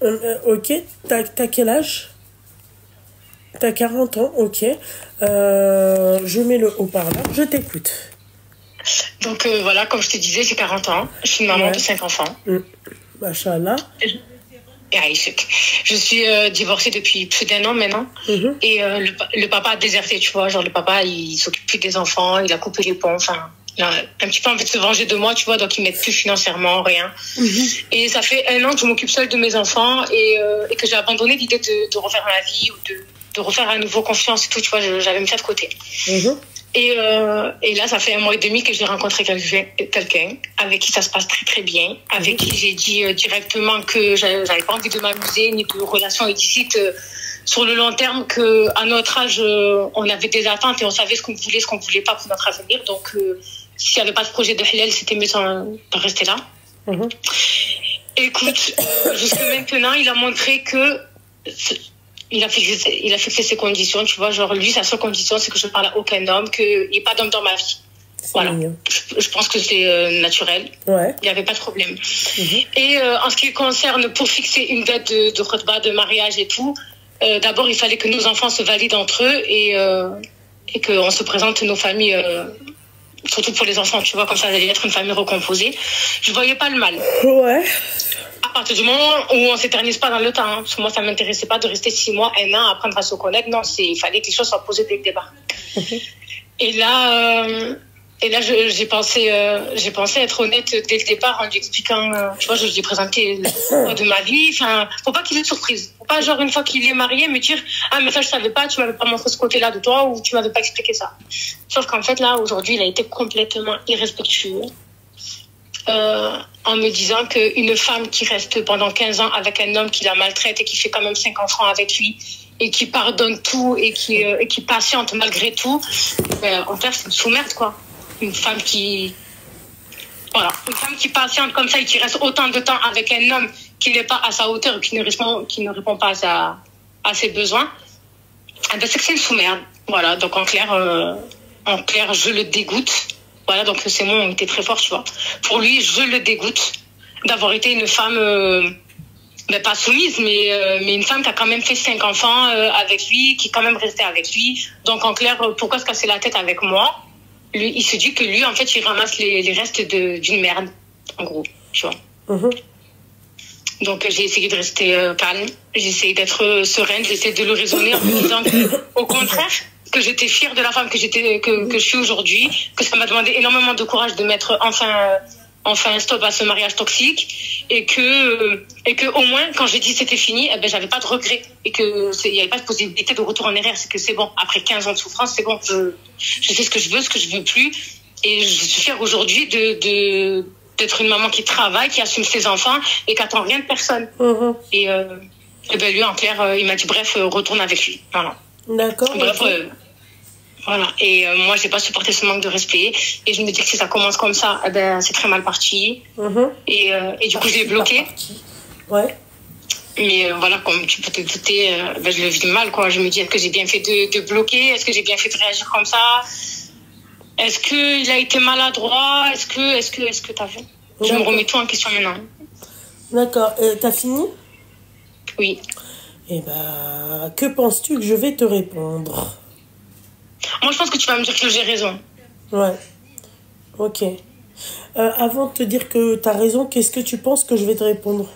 Ok, t'as quel âge? T'as 40 ans, ok. Je mets le haut-parleur, je t'écoute. Donc voilà, comme je te disais, j'ai 40 ans. Je suis une maman de Ouais. 5 enfants. Machallah. Et Aïchek. Je suis divorcée depuis plus d'un an maintenant. Mhm. Et le papa a déserté, tu vois. Genre, le papa, il s'occupe plus des enfants, il a coupé les ponts. Enfin, il a un petit peu envie de se venger de moi, tu vois. Donc, il m'aide plus financièrement, rien. Et ça fait un an que je m'occupe seule de mes enfants et que j'ai abandonné l'idée de refaire ma vie ou de refaire à nouveau confiance et tout, tu vois. J'avais mis ça de côté. Mhm. Et là, ça fait un mois et demi que j'ai rencontré quelqu'un avec qui ça se passe très très bien, avec qui j'ai dit directement que j'avais pas envie de m'amuser ni de relations illicites sur le long terme, que à notre âge, on avait des attentes et on savait ce qu'on voulait pas pour notre avenir. Donc, s'il n'y avait pas de projet de halal, c'était mieux de rester là. Mhm. Écoute, jusque maintenant, il a montré que il a fixé ses conditions, tu vois. Genre, lui, sa seule condition, c'est que je parle à aucun homme, qu'il n'y ait pas d'homme dans ma vie. C'est Voilà. mignon. Je pense que c'est naturel. Ouais. Il n'y avait pas de problème. Et en ce qui concerne, pour fixer une date de khutbah, de mariage et tout, d'abord, il fallait que nos enfants se valident entre eux et qu'on se présente nos familles, surtout pour les enfants, tu vois, comme ça, ça allait être une famille recomposée. Je voyais pas le mal. Ouais. À partir du moment où on s'éternise pas dans le temps, hein, parce que moi, ça m'intéressait pas de rester 6 mois, un an, apprendre à se connaître. Non, il fallait que les choses soient posées dès le départ. Et là, j'ai pensé être honnête dès le départ en lui expliquant, tu vois, je lui ai présenté le pourquoi de ma vie. Enfin, faut pas qu'il ait de surprise. Faut pas, genre, une fois qu'il est marié, me dire, ah, mais ça, je savais pas, tu m'avais pas montré ce côté-là de toi ou tu m'avais pas expliqué ça. Sauf qu'en fait, là, aujourd'hui, il a été complètement irrespectueux. En me disant qu'une femme qui reste pendant 15 ans avec un homme qui la maltraite et qui fait quand même 5 enfants avec lui et qui pardonne tout et qui patiente malgré tout, en fait, c'est une sous-merde, quoi. Une femme qui... Voilà. Une femme qui patiente comme ça et qui reste autant de temps avec un homme qui n'est pas à sa hauteur et qui ne répond pas à ses besoins, eh ben, c'est que c'est une sous-merde. Voilà. Donc, en clair, je le dégoûte. Voilà, donc ces mots ont été très forts, tu vois. Pour lui, je le dégoûte d'avoir été une femme, pas soumise, mais une femme qui a quand même fait 5 enfants avec lui, qui est quand même restée avec lui. Donc, en clair, pourquoi se casser la tête avec moi? Lui, il se dit que lui, en fait, il ramasse les restes d'une merde, en gros, tu vois. Donc, j'ai essayé de rester calme, j'ai essayé d'être sereine, j'ai essayé de le raisonner en me disant que, au contraire, que j'étais fière de la femme que je suis aujourd'hui, que ça m'a demandé énormément de courage de mettre enfin un stop à ce mariage toxique et que au moins quand j'ai dit c'était fini, eh ben j'avais pas de regret et que il y avait pas de possibilité de retour en arrière, c'est que c'est bon, après 15 ans de souffrance, c'est bon, je sais ce que je veux plus et je suis fière aujourd'hui d'être une maman qui travaille, qui assume ses enfants et qui attend rien de personne. Et ben lui en clair, il m'a dit bref, retourne avec lui. Voilà. D'accord. Bref, Okay. voilà. Et moi, j'ai pas supporté ce manque de respect. Et je me dis que si ça commence comme ça, eh ben, c'est très mal parti. Et du coup, je l'ai bloqué. Ouais. Mais voilà, comme tu peux te douter, ben, je le vis mal, quoi. Je me dis, est-ce que j'ai bien fait de bloquer? Est-ce que j'ai bien fait de réagir comme ça? Est-ce qu'il a été maladroit? Est-ce que t'as vu? Je me remets tout en question maintenant. D'accord. T'as fini? Oui. Eh ben, que penses-tu que je vais te répondre? Moi, je pense que tu vas me dire que j'ai raison. Ouais. Ok. Avant de te dire que t'as raison, qu'est-ce que tu penses que je vais te répondre?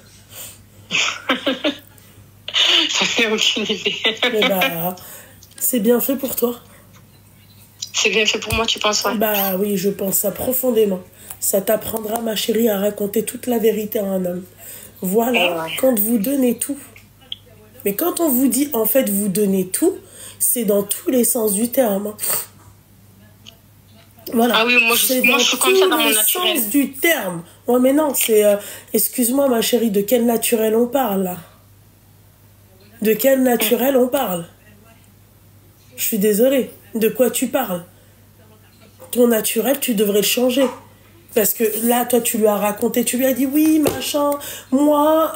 Ça fait aucune idée. Eh ben, c'est bien fait pour toi. C'est bien fait pour moi, tu penses, ouais. Bah oui, je pense ça profondément. Ça t'apprendra, ma chérie, à raconter toute la vérité à un homme. Voilà, Ouais. quand vous donnez tout. Mais quand on vous dit, en fait, vous donnez tout, c'est dans tous les sens du terme. Voilà. Ah oui, moi je suis comme ça dans mon naturel. Sens du terme. Ouais, mais non, c'est... excuse-moi, ma chérie, de quel naturel on parle, là? De quel naturel on parle? Je suis désolée. De quoi tu parles? Ton naturel, tu devrais le changer. Parce que là, toi, tu lui as raconté, tu lui as dit, oui, machin, moi,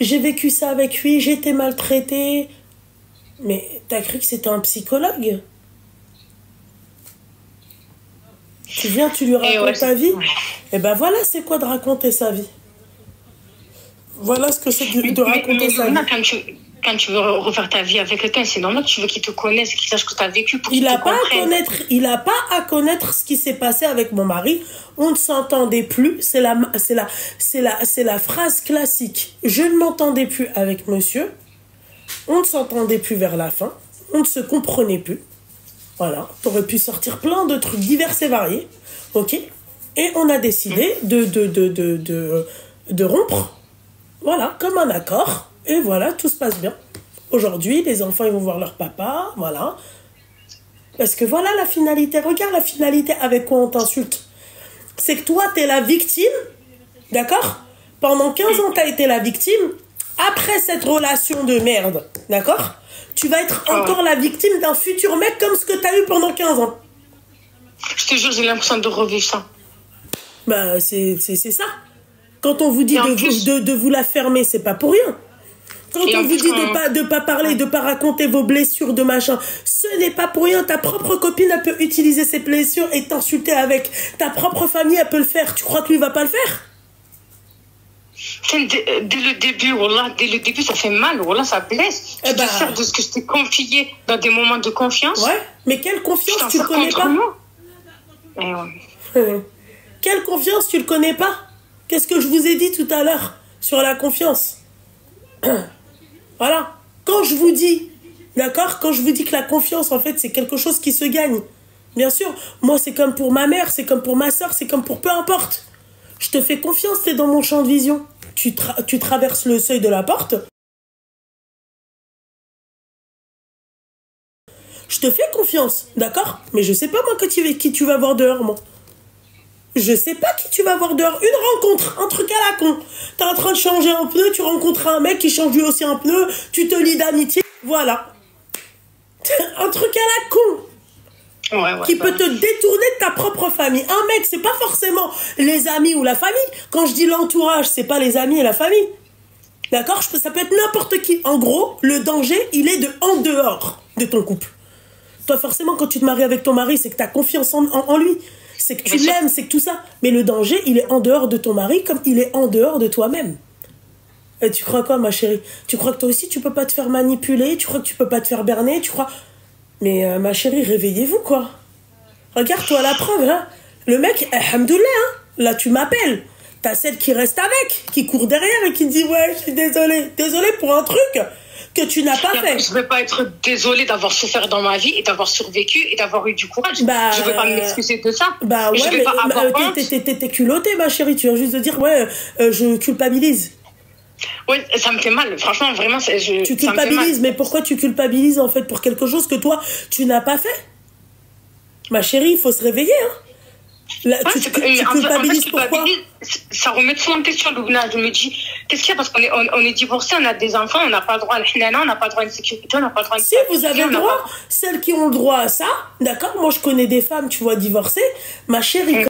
j'ai vécu ça avec lui, j'ai été maltraitée. Mais t'as cru que c'était un psychologue? Tu viens, tu lui racontes ta vie. Et ben voilà, c'est quoi de raconter sa vie? Voilà ce que c'est de raconter sa vie. Quand tu veux refaire ta vie avec quelqu'un, c'est normal que tu veux qu'il te connaisse, qu'il sache que tu as vécu pour Il qu'il n'a te pas comprenne. il a pas à connaître ce qui s'est passé avec mon mari. On ne s'entendait plus. C'est la phrase classique. Je ne m'entendais plus avec monsieur. On ne s'entendait plus vers la fin. On ne se comprenait plus. Voilà. T'aurais pu sortir plein de trucs divers et variés. Ok. Et on a décidé de rompre. Voilà, comme un accord. Et voilà, tout se passe bien. Aujourd'hui, les enfants, ils vont voir leur papa. Voilà. Parce que voilà la finalité. Regarde la finalité avec quoi on t'insulte. C'est que toi, t'es la victime. D'accord? Pendant 15 ans, t'as été la victime. Après cette relation de merde. D'accord? Tu vas être encore la victime d'un futur mec comme ce que t'as eu pendant 15 ans. Je te jure, j'ai l'impression de revivre ça. Bah, c'est ça. Quand on vous dit de vous la fermer, c'est pas pour rien. Quand on vous dit de pas parler, de pas raconter vos blessures, de machin, ce n'est pas pour rien. Ta propre copine, elle peut utiliser ses blessures et t'insulter avec. Ta propre famille, elle peut le faire. Tu crois que lui va pas le faire? Dès le début, wallah, dès le début, ça fait mal, wallah, ça blesse. Tu te sers de ce que je t'ai confié dans des moments de confiance. Ouais, mais quelle confiance, tu le connais pas? Quelle confiance, tu le connais pas? Qu'est-ce que je vous ai dit tout à l'heure sur la confiance? Voilà. Quand je vous dis, d'accord, quand je vous dis que la confiance, en fait, c'est quelque chose qui se gagne. Bien sûr, moi, c'est comme pour ma mère, c'est comme pour ma soeur, c'est comme pour peu importe. Je te fais confiance, t'es dans mon champ de vision. Tu traverses le seuil de la porte. Je te fais confiance, d'accord? Mais je sais pas, moi, qui tu vas voir dehors, moi. Je sais pas qui tu vas voir dehors. Une rencontre, un truc à la con. T'es en train de changer un pneu, tu rencontres un mec qui change lui aussi un pneu, tu te lis d'amitié, voilà. Un truc à la con. Qui peut te détourner de ta propre famille. Un mec, c'est pas forcément les amis ou la famille. Quand je dis l'entourage, c'est pas les amis et la famille. D'accord? Ça peut être n'importe qui. En gros, le danger, il est en dehors de ton couple. Toi, forcément, quand tu te maries avec ton mari, c'est que t'as confiance en lui. C'est que tu l'aimes, c'est que tout ça. Mais le danger, il est en dehors de ton mari comme il est en dehors de toi-même. Et tu crois quoi, ma chérie? Tu crois que toi aussi, tu peux pas te faire manipuler? Tu crois que tu peux pas te faire berner? Tu crois... Mais ma chérie, réveillez-vous, quoi. Regarde-toi la preuve, hein. Le mec, alhamdoulilah, hein. Là, tu m'appelles. T'as celle qui reste avec, qui court derrière et qui dit « Ouais, je suis désolée. Désolée pour un truc que tu n'as pas fait. » Je ne veux pas être désolée d'avoir souffert dans ma vie et d'avoir survécu et d'avoir eu du courage. Je ne veux pas m'excuser de ça. Bah ouais, mais t'es culottée, ma chérie. Tu viens juste de dire « Ouais, je culpabilise. » Oui, ça me fait mal. Franchement, vraiment, tu culpabilises, mais pourquoi tu culpabilises en fait pour quelque chose que toi, tu n'as pas fait? Ma chérie, il faut se réveiller, hein. Là, tu culpabilises pourquoi? Ça remet tout en question, Loubna. Je me dis, qu'est-ce qu'il y a? Parce qu'on est divorcés, on a des enfants, on n'a pas le droit à l'hinana, on n'a pas le droit à une sécurité, on n'a pas le droit à une... Si, vous avez le droit. Celles qui ont le droit à ça, d'accord? Moi, je connais des femmes, tu vois, divorcées. Ma chérie,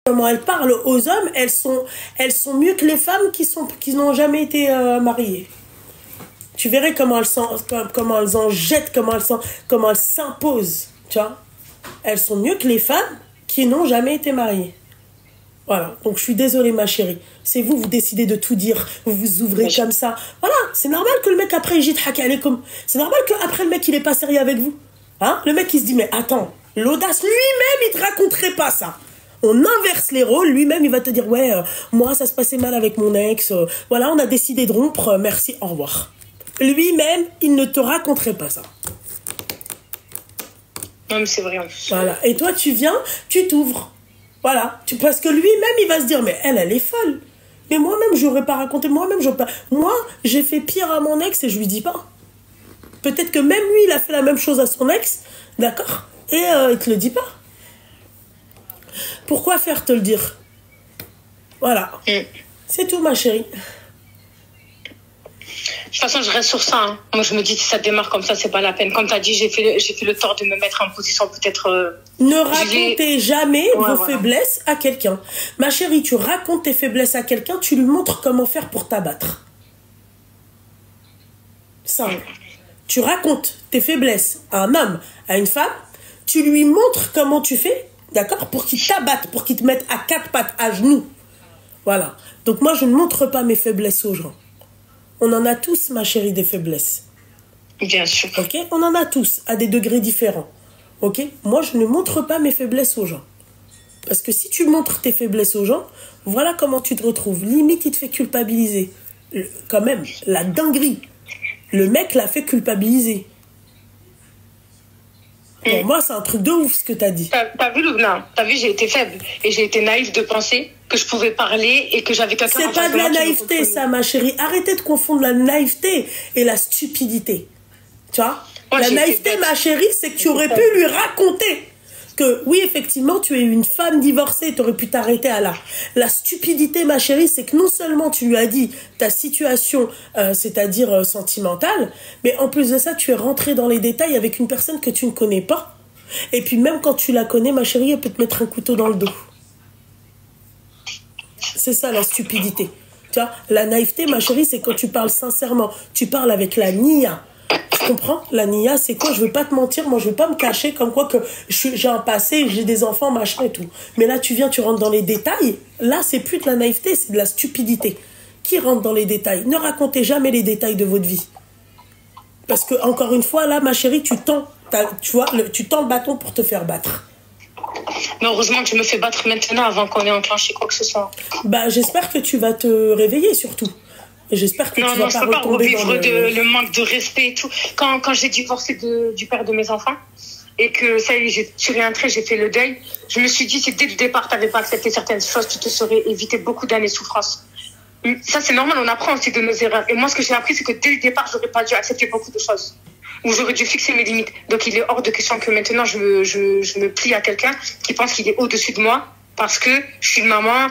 comment elles parlent aux hommes, elles sont mieux que les femmes qui n'ont jamais été mariées. Tu verrais comment elles en jettent, comment elles s'imposent, tu vois. Elles sont mieux que les femmes qui n'ont jamais été mariées. Voilà, donc je suis désolée, ma chérie. C'est vous décidez de tout dire, vous vous ouvrez comme ça. Voilà, c'est normal que le mec après il jette haka alaykoum. C'est normal qu'après le mec il est pas sérieux avec vous. Hein? Le mec il se dit mais attends, l'audace lui-même il te raconterait pas ça. On inverse les rôles, lui-même il va te dire ouais, moi ça se passait mal avec mon ex, voilà on a décidé de rompre, merci, au revoir. Lui-même il ne te raconterait pas ça. Non mais c'est vrai. Voilà, et toi tu viens, tu t'ouvres. Voilà, parce que lui-même il va se dire mais elle est folle. Mais moi-même j'aurais pas raconté, moi j'ai fait pire à mon ex et je lui dis pas. Peut-être que même lui il a fait la même chose à son ex, d'accord, et il te le dit pas. Pourquoi faire te le dire? Voilà. C'est tout, ma chérie. De toute façon, je reste sur ça. Hein. Moi, je me dis, si ça démarre comme ça, c'est pas la peine. Comme tu as dit, j'ai fait le tort de me mettre en position peut-être... Ne racontez jamais vos faiblesses à quelqu'un. Ma chérie, tu racontes tes faiblesses à quelqu'un, tu lui montres comment faire pour t'abattre. Simple. Tu racontes tes faiblesses à un homme, à une femme, tu lui montres comment tu fais, d'accord, pour qu'il t'abatte, pour qu'il te mette à quatre pattes, à genoux. Voilà. Donc moi, je ne montre pas mes faiblesses aux gens. On en a tous, ma chérie, des faiblesses. Bien sûr. Ok? On en a tous, à des degrés différents. Ok? Moi, je ne montre pas mes faiblesses aux gens. Parce que si tu montres tes faiblesses aux gens, voilà comment tu te retrouves. Limite, il te fait culpabiliser. Quand même, la dinguerie. Le mec l'a fait culpabiliser. Pour moi, c'est un truc de ouf ce que t'as dit. T'as vu, Loubna? T'as vu, j'ai été faible. Et j'ai été naïve de penser que je pouvais parler et que j'avais quelqu'un... C'est pas de la naïveté, ça, ma chérie. Arrêtez de confondre la naïveté et la stupidité. Tu vois? La naïveté, ma chérie, c'est que tu aurais pu lui raconter que, oui, effectivement, tu es une femme divorcée, tu aurais pu t'arrêter à là. La stupidité, ma chérie, c'est que non seulement tu lui as dit ta situation, c'est-à-dire sentimentale, mais en plus de ça, tu es rentrée dans les détails avec une personne que tu ne connais pas. Et puis même quand tu la connais, ma chérie, elle peut te mettre un couteau dans le dos. C'est ça, la stupidité. Tu vois, la naïveté, ma chérie, c'est quand tu parles sincèrement. Tu parles avec la nia. Tu comprends? La nia, c'est quoi? Je veux pas te mentir, moi je veux pas me cacher comme quoi que j'ai un passé, j'ai des enfants, machin et tout. Mais là, tu viens, tu rentres dans les détails. Là, c'est plus de la naïveté, c'est de la stupidité. Qui rentre dans les détails? Ne racontez jamais les détails de votre vie. Parce que, encore une fois, là, ma chérie, tu tends le bâton pour te faire battre. Mais heureusement que je me fais battre maintenant avant qu'on ait enclenché quoi que ce soit. Bah, j'espère que tu vas te réveiller surtout. Et j'espère que tu vas pas retomber dans le manque de respect et tout. Quand j'ai divorcé du père de mes enfants et que ça y est, j'ai tiré un trait, j'ai fait le deuil, je me suis dit, si dès le départ, tu n'avais pas accepté certaines choses, tu te serais évité beaucoup d'années de souffrance. Ça, c'est normal, on apprend aussi de nos erreurs. Et moi, ce que j'ai appris, c'est que dès le départ, j'aurais pas dû accepter beaucoup de choses. Ou j'aurais dû fixer mes limites. Donc, il est hors de question que maintenant, je me plie à quelqu'un qui pense qu'il est au-dessus de moi parce que je suis une maman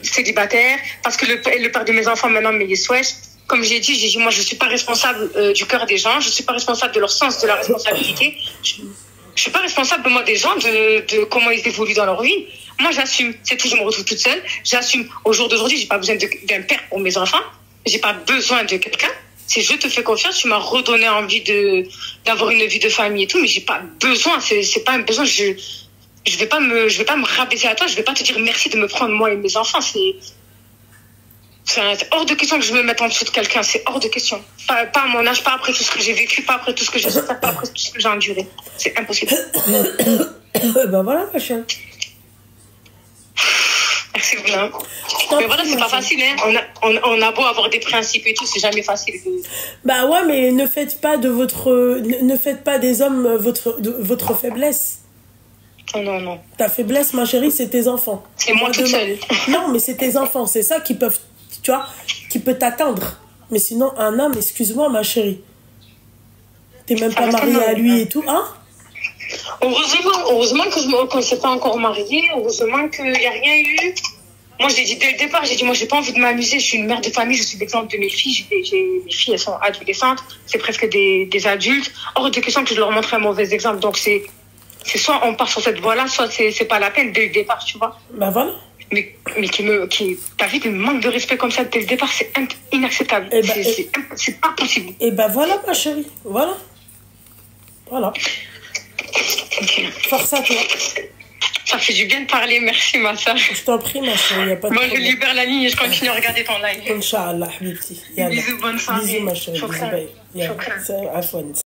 célibataire, parce que le père de mes enfants, maintenant, me les souhaite. Comme j'ai dit, moi, je suis pas responsable du cœur des gens. Je suis pas responsable de leur sens de la responsabilité. Je suis pas responsable, moi, des gens, de comment ils évoluent dans leur vie. Moi, j'assume. C'est tout, je me retrouve toute seule. J'assume. Au jour d'aujourd'hui, j'ai pas besoin d'un père pour mes enfants. J'ai pas besoin de quelqu'un. Si je te fais confiance, tu m'as redonné envie d'avoir une vie de famille et tout, mais j'ai pas besoin. C'est pas un besoin. Je vais pas me rabaisser à toi. Je vais pas te dire merci de me prendre moi et mes enfants. C'est hors de question que je me mette en dessous de quelqu'un. C'est hors de question. Pas à mon âge, pas après tout ce que j'ai vécu, pas après tout ce que j'ai fait, pas après tout ce que j'ai enduré. C'est impossible. Ben voilà, ma chérie. Merci bien. Mais voilà, c'est pas facile, hein. On a beau avoir des principes et tout, c'est jamais facile. Bah ouais, mais ne faites pas des hommes votre faiblesse. Non. Ta faiblesse, ma chérie, c'est tes enfants. C'est moi toute seule. Non, mais c'est tes enfants. C'est ça qui peuvent, tu vois, qui peut t'atteindre. Mais sinon, un homme, excuse-moi, ma chérie. T'es même pas mariée à lui et tout, hein? Heureusement qu'on ne s'est pas encore mariés. Heureusement qu'il n'y a rien eu. Moi, je l'ai dit dès le départ. J'ai dit, moi, j'ai pas envie de m'amuser. Je suis une mère de famille. Je suis l'exemple de mes filles. Mes filles, elles sont adolescentes. C'est presque des adultes. Hors de question que je leur montre un mauvais exemple. Donc, c'est soit on part sur cette voie-là, soit c'est pas la peine dès le départ, tu vois. Bah voilà. Mais t'as vu, le manque de respect comme ça dès le départ, c'est inacceptable. C'est pas possible. Et bah voilà, ma chérie. Voilà. Okay. Force à toi. Ça fait du bien de parler, merci ma soeur. Je t'en prie, ma chérie, y a pas de Moi, problème. je libère la ligne et je continue à regarder ton live. Inch'Allah, habibti. Bisous, bonne soirée. Bisous, ma chérie. Bisous, bye. Afwan.